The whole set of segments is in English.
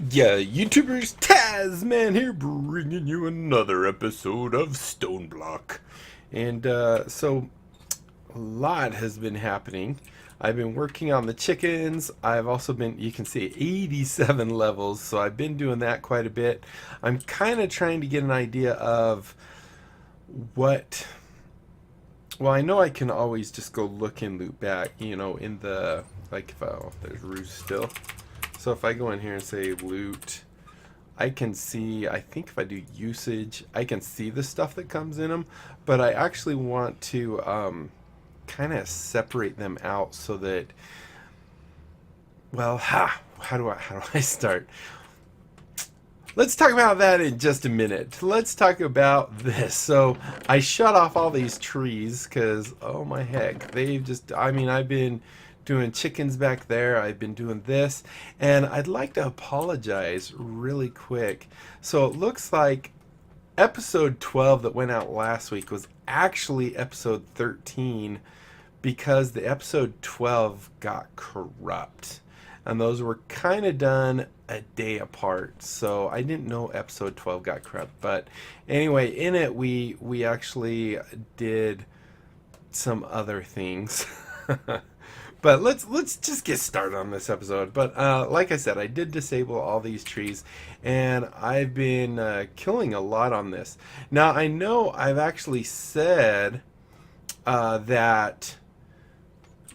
Yeah, YouTubers, Tasman here, bringing you another episode of StoneBlock. And so, a lot has been happening. I've been working on the chickens. I've also been, you can see, 87 levels, so I've been doing that quite a bit. I'm kind of trying to get an idea of what. Well, I know I can always just go look and loot back, in the, like, if there's roost still. So if I go in here and say loot, I can see, I think if I do usage, I can see the stuff that comes in them, but I actually want to kind of separate them out so that, well, how do I start? Let's talk about that in just a minute. Let's talk about this. So I shut off all these trees because, oh my heck, they've just, I mean, I've been doing chickens back there. I've been doing this. And I'd like to apologize really quick. So it looks like episode 12 that went out last week was actually episode 13 because the episode 12 got corrupt. And those were kind of done a day apart, so I didn't know episode 12 got corrupt. But anyway, in it we actually did some other things. But let's just get started on this episode. But like I said, I did disable all these trees, and I've been killing a lot on this. Now I know I've actually said that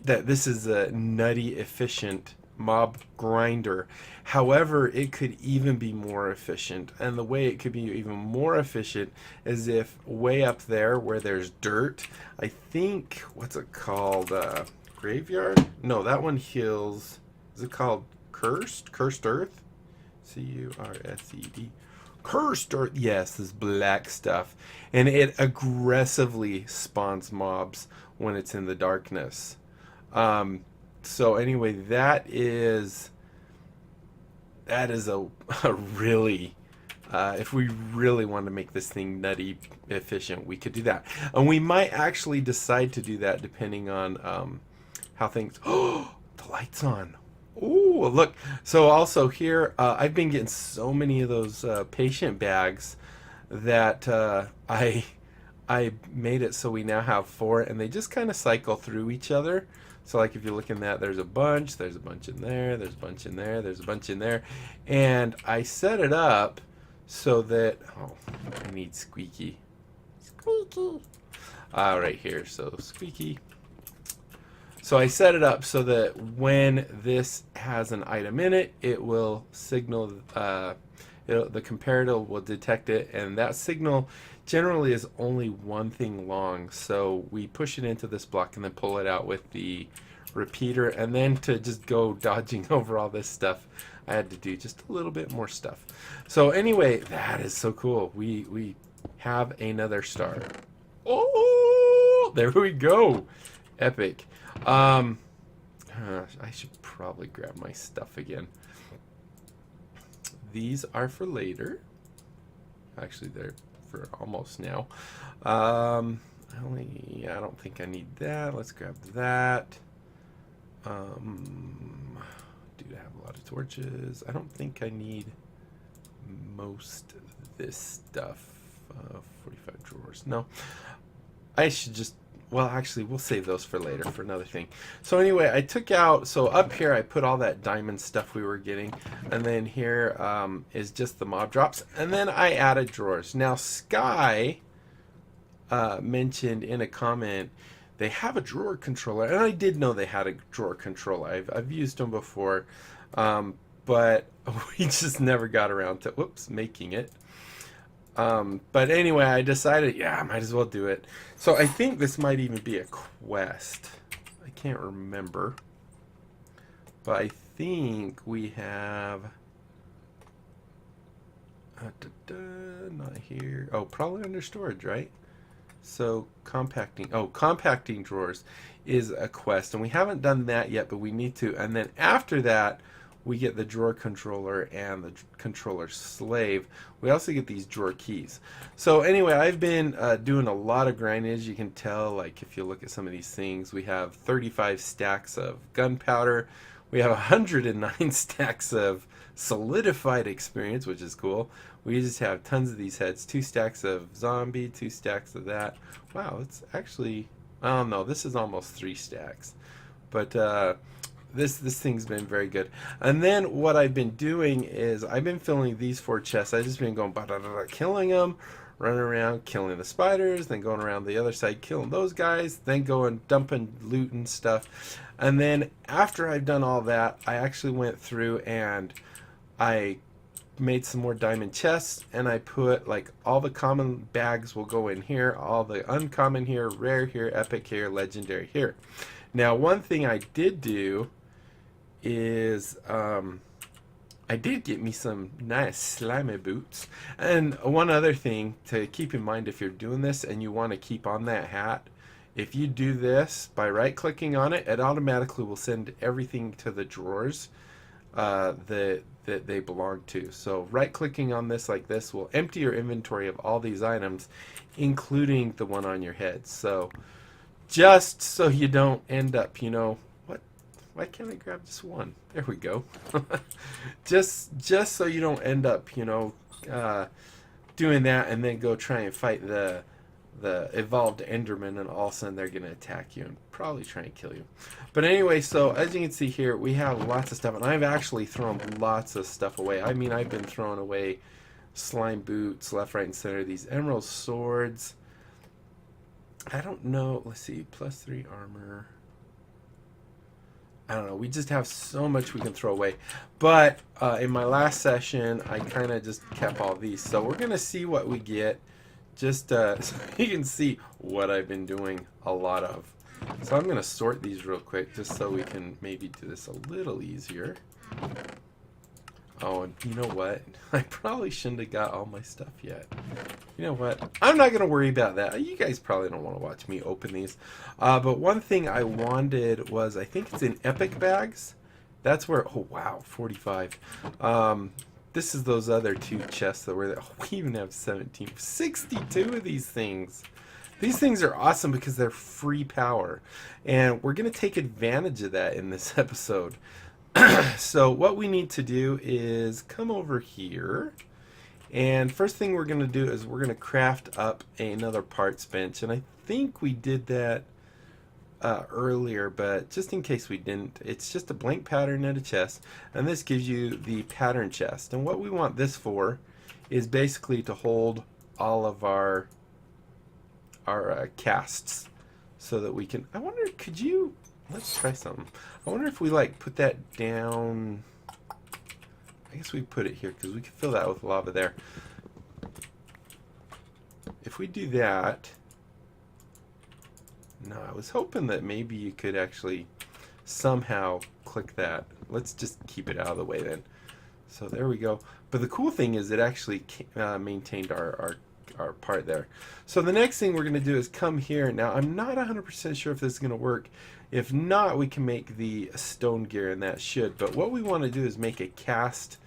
this is a nutty efficient mob grinder. However, it could even be more efficient, and the way it could be even more efficient is if way up there where there's dirt, I think, what's it called, graveyard? No, that one heals, is it called cursed earth? Cursed, cursed earth. Yes, this black stuff, and it aggressively spawns mobs when it's in the darkness. So anyway, that is a really, if we really want to make this thing nutty efficient, we could do that. And we might actually decide to do that depending on how things, oh, the light's on. Oh, look. So also here, I've been getting so many of those patient bags that I made it so we now have 4, and they just kind of cycle through each other. So like if you look in that, there's a bunch in there, there's a bunch in there, there's a bunch in there. And I set it up so that, oh, I need squeaky. Squeaky. Right here, so squeaky. So I set it up so that when this has an item in it, it will signal, the comparator will detect it, and that signal generally is only one thing long. So we push it into this block and then pull it out with the repeater, and then to just go dodging over all this stuff, I had to do just a little bit more stuff. So anyway, that is so cool. We have another star. Oh, there we go. Epic. I should probably grab my stuff again. These are for later. Actually, they're for almost now. I don't think I need that. Let's grab that. Do I have a lot of torches? I don't think I need most of this stuff. 45 drawers. No. I should just, well, actually, we'll save those for later, for another thing. So anyway, I took out, so up here I put all that diamond stuff we were getting, and then here is just the mob drops, and then I added drawers. Now Sky mentioned in a comment they have a drawer controller, and I did know they had a drawer controller. I've used them before, but we just never got around to, whoops, making it. But anyway, I decided, yeah, I might as well do it. So I think this might even be a quest. I can't remember. But I think we have... not here. Oh, probably under storage, right? So compacting. Oh, compacting drawers is a quest. And we haven't done that yet, but we need to. And then after that, we get the drawer controller and the controller slave. We also get these drawer keys. So anyway, I've been doing a lot of grinding. As you can tell, like if you look at some of these things, we have 35 stacks of gunpowder. We have 109 stacks of solidified experience, which is cool. We just have tons of these heads. 2 stacks of zombie, 2 stacks of that. Wow, it's actually, I don't know, this is almost 3 stacks. But this thing's been very good. And then what I've been doing is I've been filling these 4 chests. I've just been going killing them, running around killing the spiders, then going around the other side killing those guys, then going dumping loot and stuff. And then after I've done all that, I actually went through and I made some more diamond chests, and I put like all the common bags will go in here, all the uncommon here, rare here, epic here, legendary here. Now one thing I did do is I did get me some nice slimy boots. And one other thing to keep in mind if you're doing this and you want to keep on that hat, if you do this by right clicking on it, it automatically will send everything to the drawers that they belong to. So right clicking on this like this will empty your inventory of all these items, including the one on your head. So just so you don't end up, you know, why can't I grab just one? There we go. just so you don't end up, you know, doing that and then go try and fight the evolved Enderman, and all of a sudden they're going to attack you and probably try and kill you. But anyway, so as you can see here, we have lots of stuff, and I've actually thrown lots of stuff away. I mean, I've been throwing away slime boots left, right, and center. These emerald swords. I don't know. Let's see. +3 armor. I don't know. We just have so much we can throw away. But in my last session, I kind of just kept all these. So we're going to see what we get. Just so you can see what I've been doing a lot of. So I'm going to sort these real quick just so we can maybe do this a little easier. Oh, and you know what? I probably shouldn't have got all my stuff yet. You know what? I'm not going to worry about that. You guys probably don't want to watch me open these. But one thing I wanted was, I think it's in epic bags. That's where, oh wow, 45. This is those other 2 chests that were there. Oh, we even have 62 of these things. These things are awesome because they're free power. And we're going to take advantage of that in this episode. So what we need to do is come over here. And first thing we're going to do is we're going to craft up another parts bench. And I think we did that earlier, but just in case we didn't, it's just a blank pattern and a chest, and this gives you the pattern chest. And what we want this for is basically to hold all of our casts, so that we can, I wonder, could you, let's try something. I wonder if we like put that down. I guess we put it here because we can fill that with lava there. If we do that, no, I was hoping that maybe you could actually somehow click that. Let's just keep it out of the way then. So there we go. But the cool thing is it actually maintained our part there. So the next thing we're going to do is come here. Now I'm not 100% sure if this is going to work. If not, we can make the stone gear, and that should. But what we want to do is make a cast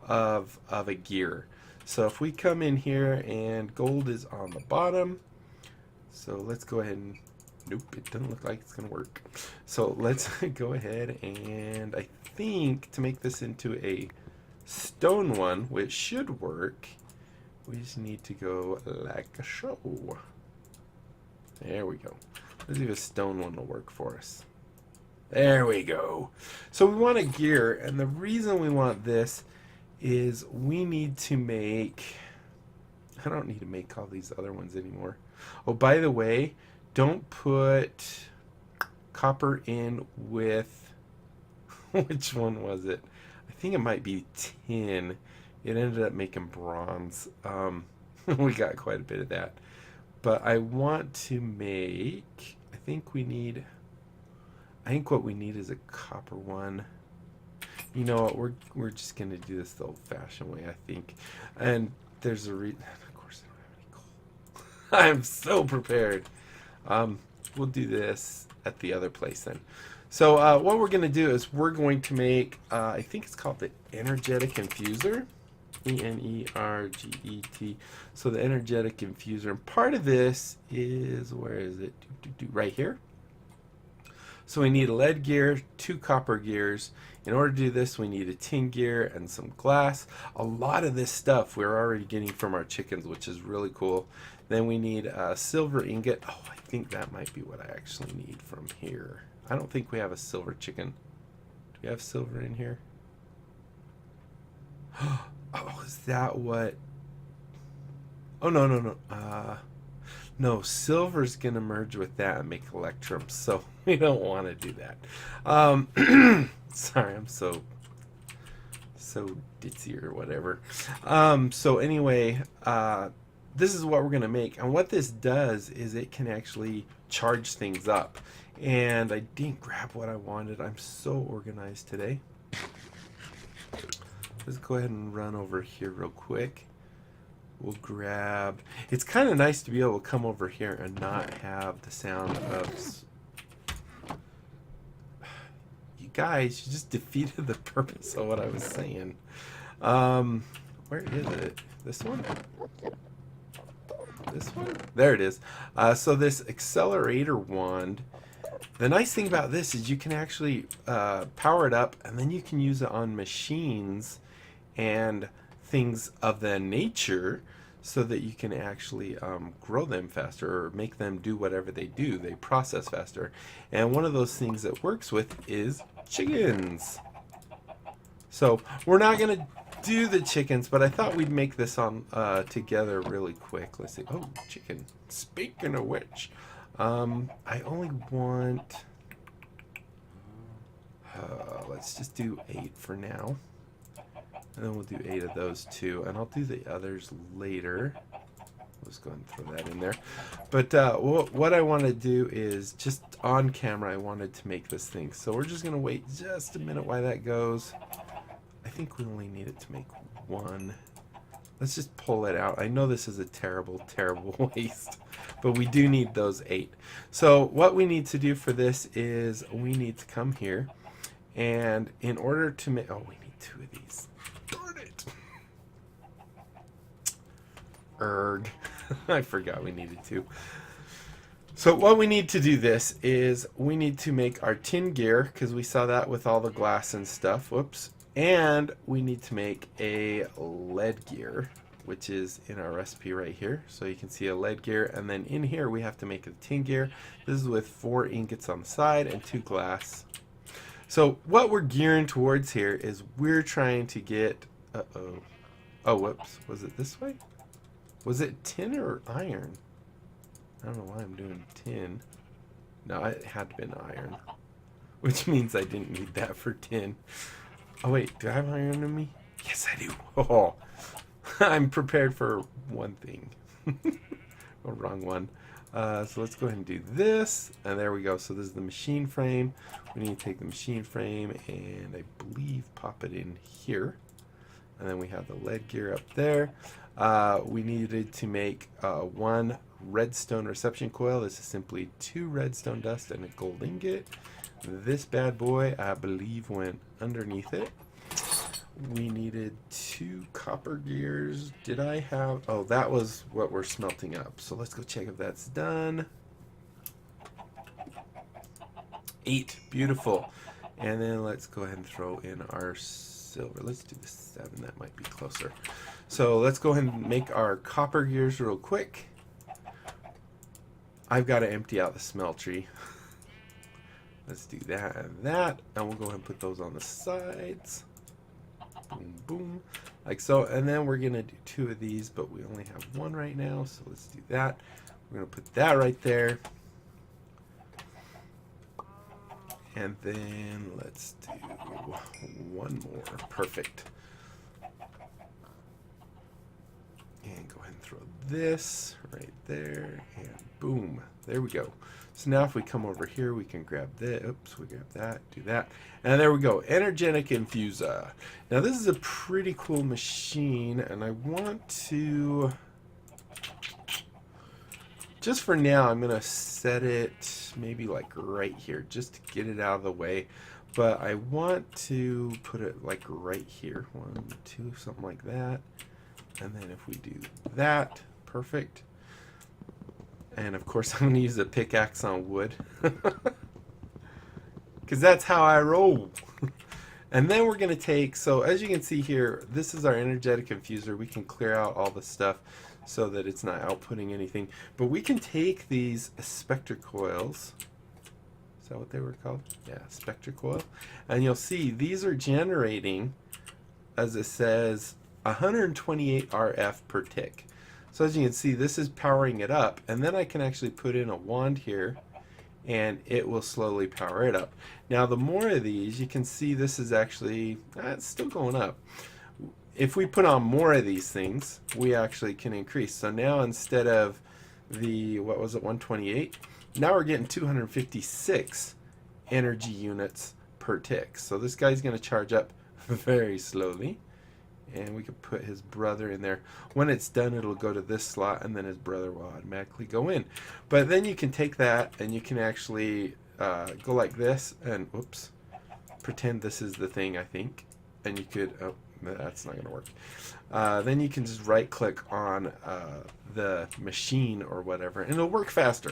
of a gear. So if we come in here, and gold is on the bottom. So let's go ahead and, nope, it doesn't look like it's going to work. So let's go ahead, and I think to make this into a stone one, which should work, we just need to go like a show. There we go. Let's see if a stone one will work for us. There we go. So we want a gear, and the reason we want this is we need to make, I don't need to make all these other ones anymore. Oh, by the way, don't put copper in with, which one was it? I think it might be tin. It ended up making bronze. We got quite a bit of that. But I want to make, I think what we need is a copper one. You know what, we're just going to do this the old-fashioned way, I think. And there's a reason, of course I don't have any coal. I'm so prepared. We'll do this at the other place then. So what we're going to do is we're going to make, I think it's called the energetic infuser. E-N-E-R-G-E-T. So the energetic infuser. And part of this is, where is it? Right here. So we need a lead gear, 2 copper gears. In order to do this, we need a tin gear and some glass. A lot of this stuff we're already getting from our chickens, which is really cool. Then we need a silver ingot. Oh, I think that might be what I actually need from here. I don't think we have a silver chicken. Do we have silver in here? Oh, is that what? Oh, no, no, no. No, silver's going to merge with that and make electrum, so we don't want to do that. Sorry, I'm so ditzy or whatever. So anyway, this is what we're going to make. And what this does is it can actually charge things up. And I didn't grab what I wanted. I'm so organized today. Let's go ahead and run over here real quick. We'll grab... It's kind of nice to be able to come over here and not have the sound of... You guys, you just defeated the purpose of what I was saying. Where is it? This one? This one? There it is. So this accelerator wand, the nice thing about this is you can actually power it up, and then you can use it on machines and things of that nature, so that you can actually grow them faster or make them do whatever they do. They process faster. And one of those things that works with is chickens. So we're not going to do the chickens, but I thought we'd make this on together really quick. Let's see. Oh, chicken. Speaking of which, I only want... let's just do 8 for now. And then we'll do 8 of those too, and I'll do the others later. I'll just go ahead and throw that in there. But what I want to do is, just on camera, I wanted to make this thing. So we're just going to wait just a minute while that goes. I think we only need it to make 1. Let's just pull it out. I know this is a terrible, terrible waste, but we do need those 8. So what we need to do for this is we need to come here, and in order to make... Oh, we need 2 of these. Darn it. Erg. I forgot we needed 2. So what we need to do this is we need to make our tin gear, because we saw that with all the glass and stuff. Whoops. And we need to make a lead gear, which is in our recipe right here. So you can see a lead gear, and then in here we have to make a tin gear. This is with 4 ingots on the side and 2 glass. So what we're gearing towards here is we're trying to get... Oh, whoops. Was it this way? Was it tin or iron? I don't know why I'm doing tin. No, it had to have been iron. Which means I didn't need that for tin. Oh, wait. Do I have iron in me? Yes, I do. Oh, I'm prepared for one thing. Oh, wrong one. So let's go ahead and do this, and there we go. So this is the machine frame. We need to take the machine frame and I believe pop it in here, and then we have the lead gear up there. We needed to make 1 redstone reception coil. This is simply 2 redstone dust and a gold ingot. This bad boy, I believe, went underneath it. We needed 2 copper gears. Did I have... Oh, that was what we're smelting up. So let's go check if that's done. 8. Beautiful. And then let's go ahead and throw in our silver. Let's do the 7. That might be closer. So let's go ahead and make our copper gears real quick. I've got to empty out the smeltery. Let's do that and that. And we'll go ahead and put those on the sides. Boom, boom, like so. And then we're gonna do 2 of these, but we only have 1 right now, so let's do that. We're gonna put that right there, and then let's do 1 more. Perfect. And go ahead and throw this right there, and boom, there we go. So now if we come over here, we can grab this. Oops, we grab that, do that. And there we go, energetic infuser. Now this is a pretty cool machine, and I want to, just for now, I'm gonna set it maybe like right here, just to get it out of the way. But I want to put it like right here, 1, 2, something like that. And then if we do that, perfect. And of course I'm going to use a pickaxe on wood. because that's how I roll. And then we're going to take, so as you can see here, this is our energetic infuser. We can clear out all the stuff so that it's not outputting anything. But we can take these spectre coils. Is that what they were called? Yeah, spectre coil. And you'll see these are generating, as it says, 128 RF per tick. So as you can see, this is powering it up. And then I can actually put in a wand here, and it will slowly power it up. Now the more of these, you can see this is actually, it's still going up. If we put on more of these things, we actually can increase. So now instead of the, what was it, 128, now we're getting 256 energy units per tick. So this guy's going to charge up very slowly. And we could put his brother in there. When it's done, it'll go to this slot, and then his brother will automatically go in. But then you can take that, and you can actually go like this, and whoops, pretend this is the thing, I think. And you could, oh, that's not going to work. Then you can just right-click on the machine or whatever, and it'll work faster.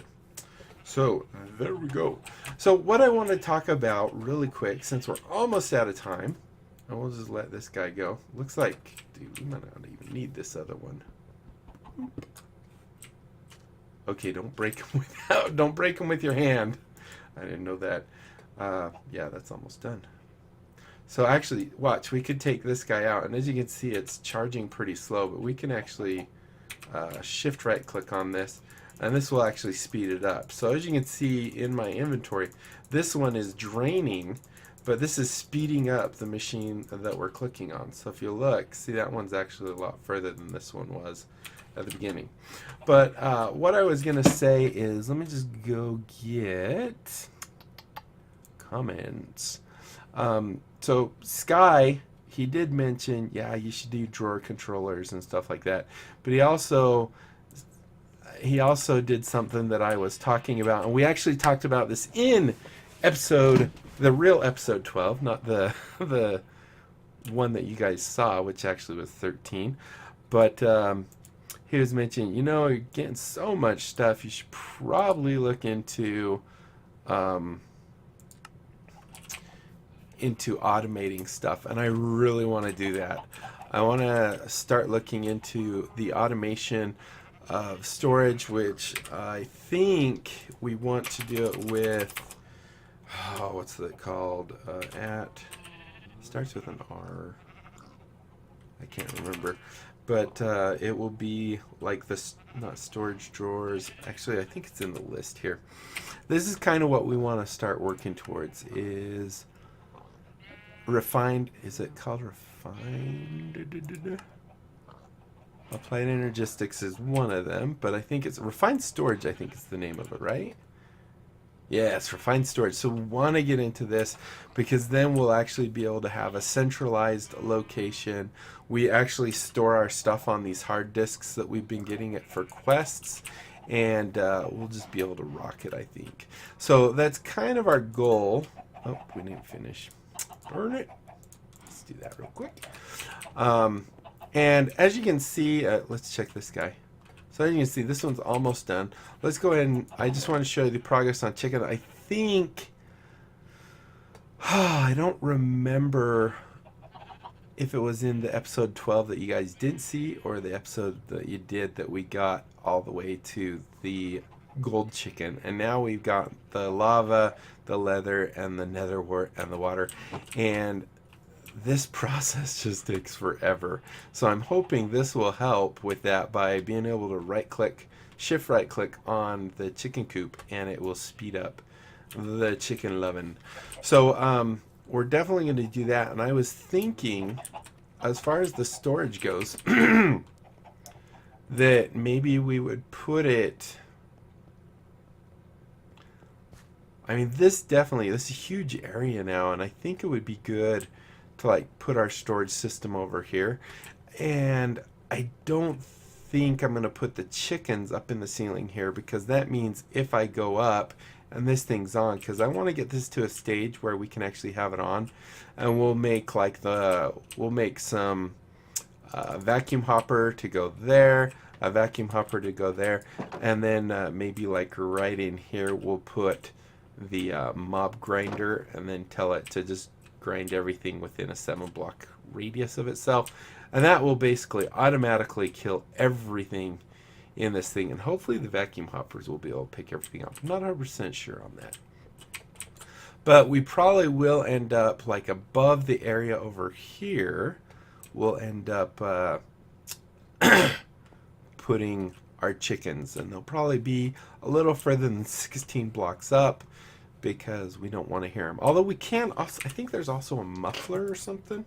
So there we go. So what I want to talk about really quick, since we're almost out of time, and we'll just let this guy go. Looks like, dude, we might not even need this other one. Okay, don't break him don't break him with your hand. I didn't know that. Yeah, that's almost done. So actually, watch, we could take this guy out, and as you can see, it's charging pretty slow, but we can actually shift right click on this, and this will actually speed it up. So as you can see in my inventory, this one is draining, but this is speeding up the machine that we're clicking on. So if you look, see that one's actually a lot further than this one was at the beginning. But what I was going to say is, let me just go get comments. So Sky, he did mention, yeah, you should do drawer controllers and stuff like that. But he also did something that I was talking about, and we actually talked about this in the real episode 12, not the one that you guys saw, which actually was 13. But he was mentioning, you know, you're getting so much stuff, you should probably look into automating stuff, and I really want to do that. I want to start looking into the automation of storage, which I think we want to do it with, what's it called? Starts with an R. I can't remember. But it will be like this, not storage drawers. Actually, I think it's in the list here. This is kind of what we want to start working towards, is refined, is it called refined? Applied Energistics is one of them, but I think it's refined storage, I think is the name of it, right? Yes, refined storage. So we want to get into this because then we'll actually be able to have a centralized location. We actually store our stuff on these hard disks that we've been getting it for quests, and we'll just be able to rock it, I think. So that's kind of our goal. Oh, we didn't finish. Burn it. Let's do that real quick. And as you can see, let's check this guy. So as you can see, this one's almost done. Let's go ahead and I just want to show you the progress on chicken. I think, I don't remember if it was in the episode 12 that you guys didn't see, or the episode that you did that we got all the way to the gold chicken. And now we've got the lava, the leather, and the nether wart, and the water. And this process just takes forever. So I'm hoping this will help with that by being able to right-click, shift right-click on the chicken coop, and it will speed up the chicken loving. So we're definitely going to do that. And I was thinking, as far as the storage goes, that maybe we would put it, I mean, this is a huge area now, and I think it would be good to like put our storage system over here. And I don't think I'm going to put the chickens up in the ceiling here, because that means if I go up and this thing's on, because I want to get this to a stage where we can actually have it on, and we'll make like we'll make some vacuum hopper to go there, a vacuum hopper to go there, and then maybe like right in here we'll put the mob grinder and then tell it to just grind everything within a 7-block radius of itself. And that will basically automatically kill everything in this thing. And hopefully the vacuum hoppers will be able to pick everything up. I'm not 100% sure on that. But we probably will end up like above the area over here. We'll end up putting our chickens, and they'll probably be a little further than 16 blocks up because we don't want to hear them. Although we can also, I think there's also a muffler or something.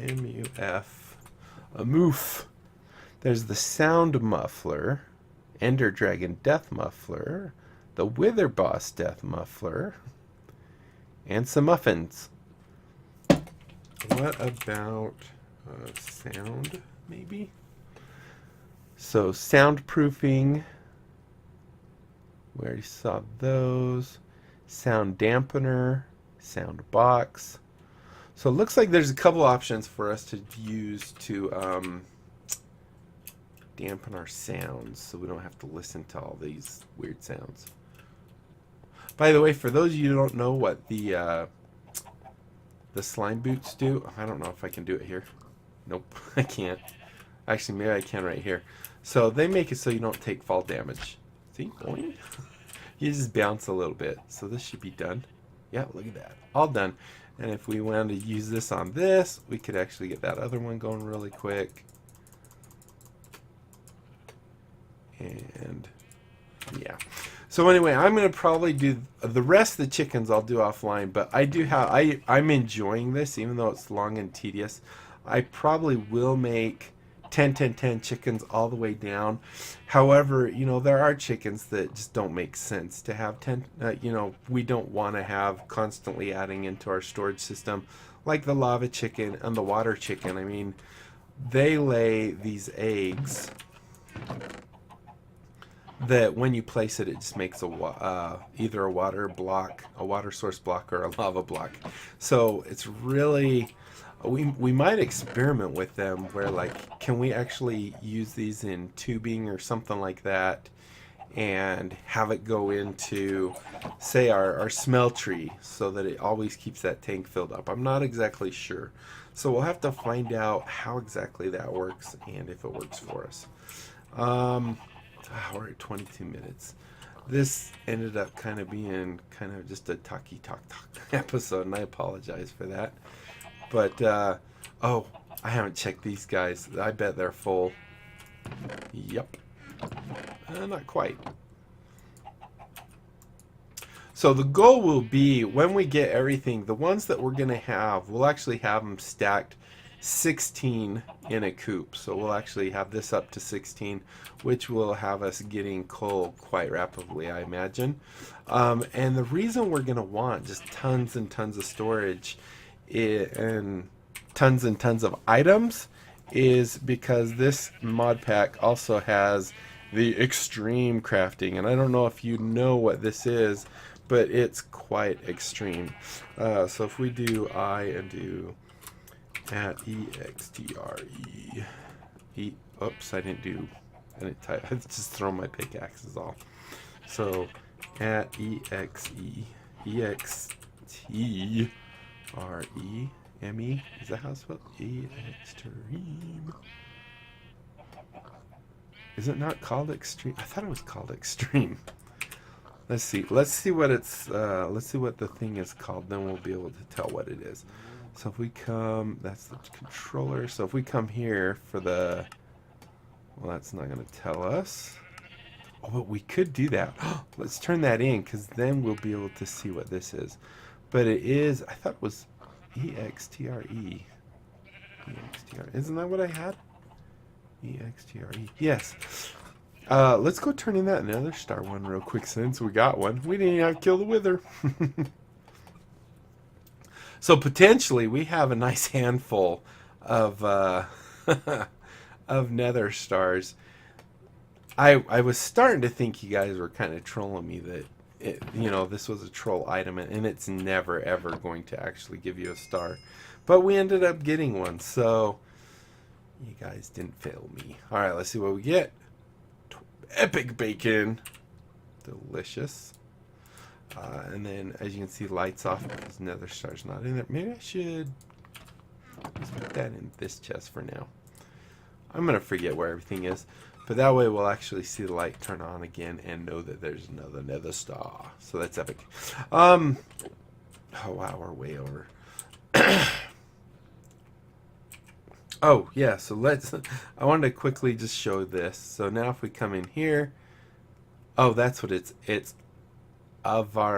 M-U-F, a moof. There's the sound muffler, Ender Dragon death muffler, the Wither Boss death muffler, and some muffins. What about sound, maybe? So soundproofing, we already saw those. Sound dampener, sound box. So it looks like there's a couple options for us to use to dampen our sounds so we don't have to listen to all these weird sounds. By the way, for those of you who don't know what the slime boots do, I don't know if I can do it here. Nope, I can't. Actually, maybe I can right here. So they make it so you don't take fall damage. See? Boing. You just bounce a little bit. So this should be done. Yeah, look at that. All done. And if we wanted to use this on this, we could actually get that other one going really quick. And yeah. So anyway, I'm going to probably do the rest of the chickens I'll do offline, but I do have I'm enjoying this even though it's long and tedious. I probably will make 10 10 10 chickens all the way down. However, you know, there are chickens that just don't make sense to have 10 you know, we don't want to have constantly adding into our storage system like the lava chicken and the water chicken. I mean, they lay these eggs that when you place it, it just makes a either a water block, a water source block, or a lava block. So it's really, we might experiment with them where, like, can we actually use these in tubing or something like that and have it go into, say, our smell tree so that it always keeps that tank filled up. I'm not exactly sure. So we'll have to find out how exactly that works and if it works for us. We're at 22 minutes. This ended up kind of being kind of just a talk episode, and I apologize for that. But, oh, I haven't checked these guys. I bet they're full. Yep. Not quite. So the goal will be, when we get everything, the ones that we're going to have, we'll actually have them stacked 16 in a coop. So we'll actually have this up to 16, which will have us getting coal quite rapidly, I imagine. And the reason we're going to want just tons and tons of storage and tons of items is because this mod pack also has the extreme crafting. And I don't know if you know what this is, but it's quite extreme. So if we do I and do at EXTRE. Oops, I didn't type. I just throw my pickaxes off. So at EXTREME. Is that how it's spelled? Extreme. Is it not called extreme? I thought it was called extreme. Let's see. Let's see what it's. Let's see what the thing is called. Then we'll be able to tell what it is. So if we come, that's the controller. So if we come here for the, well, that's not going to tell us. Oh, but we could do that. Let's turn that in, because then we'll be able to see what this is. But it is, I thought it was EXTRE. EXTRE. Isn't that what I had? EXTRE. Yes. Let's go turn in that Nether Star one real quick since we got one. We didn't even have to kill the Wither. So potentially we have a nice handful of of Nether Stars. I was starting to think you guys were kind of trolling me that you know, this was a troll item and it's never ever going to actually give you a star. But we ended up getting one, so you guys didn't fail me. Alright, let's see what we get. Epic bacon. Delicious. And then, as you can see, lights off because Nether Stars not in there. Maybe I should just put that in this chest for now. I'm going to forget where everything is. But that way we'll actually see the light turn on again and know that there's another Nether Star. So that's epic. Oh, wow, we're way over. Oh, yeah, so I wanted to quickly just show this. So now if we come in here, oh, that's what it's Avaritia,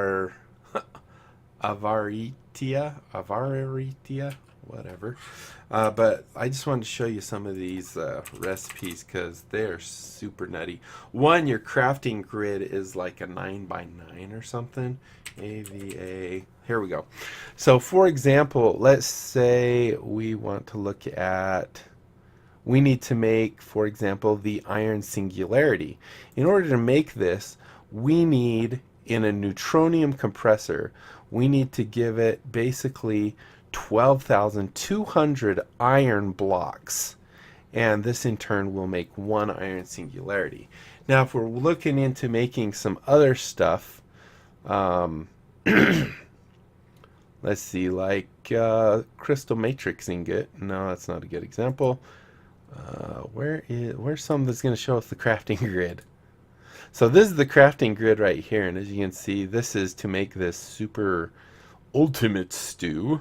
whatever. But I just wanted to show you some of these recipes because they're super nutty. One, your crafting grid is like a 9x9 or something. AVA. Here we go. So for example, let's say we want to look at, we need to make, for example, the iron singularity. In order to make this, we need, in a neutronium compressor, we need to give it basically 12,200 iron blocks, and this in turn will make one iron singularity. Now if we're looking into making some other stuff, let's see, like crystal matrix ingot. No, that's not a good example. Where's some that's going to show us the crafting grid? So this is the crafting grid right here, and as you can see, this is to make this super ultimate stew.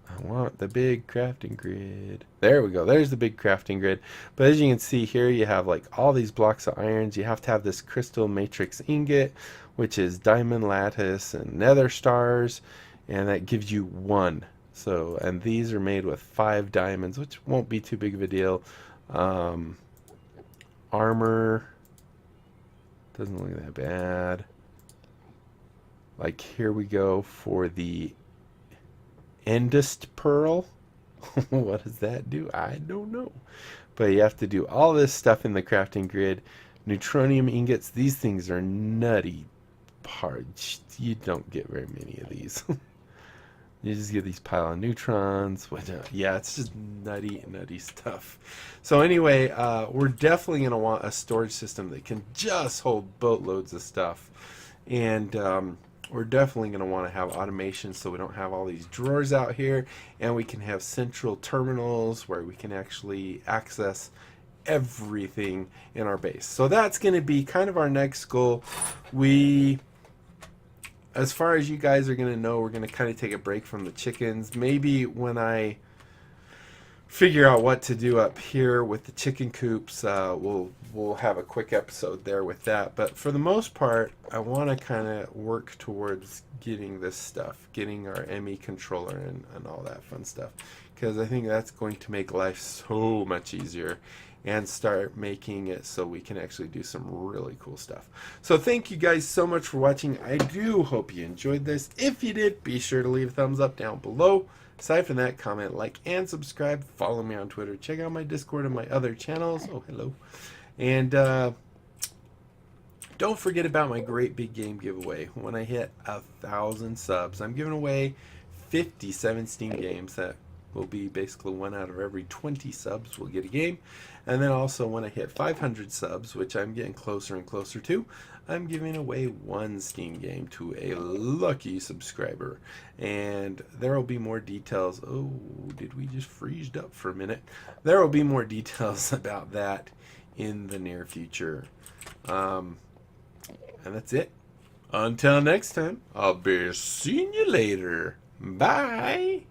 I want the big crafting grid. There we go. There's the big crafting grid. But as you can see here, you have like all these blocks of irons. You have to have this crystal matrix ingot, which is diamond lattice and nether stars, and that gives you one. So, and these are made with 5 diamonds, which won't be too big of a deal. Armor doesn't look that bad. Like here we go for the Endest pearl. What does that do? I don't know. But you have to do all this stuff in the crafting grid. Neutronium ingots, these things are nutty parts. You don't get very many of these. You just get these pile of neutrons. Yeah, it's just nutty stuff. So anyway, we're definitely going to want a storage system that can just hold boatloads of stuff. And we're definitely going to want to have automation so we don't have all these drawers out here, and we can have central terminals where we can actually access everything in our base. So that's going to be kind of our next goal. As far as you guys are going to know, we're going to kind of take a break from the chickens. Maybe when I figure out what to do up here with the chicken coops, we'll have a quick episode there with that. But for the most part, I want to kind of work towards getting this stuff, getting our ME controller and all that fun stuff, because I think that's going to make life so much easier and start making it so we can actually do some really cool stuff. So thank you guys so much for watching. I do hope you enjoyed this. If you did, be sure to leave a thumbs up down below. Aside from that, comment, like, and subscribe. Follow me on Twitter. Check out my Discord and my other channels. Oh, hello. And don't forget about my great big game giveaway. When I hit 1,000 subs, I'm giving away 57 Steam games. That will be basically 1 out of every 20 subs will get a game. And then also when I hit 500 subs, which I'm getting closer and closer to, I'm giving away 1 Steam game to a lucky subscriber. And there will be more details. Oh, did we just freeze up for a minute? There will be more details about that in the near future. And that's it. Until next time, I'll be seeing you later. Bye.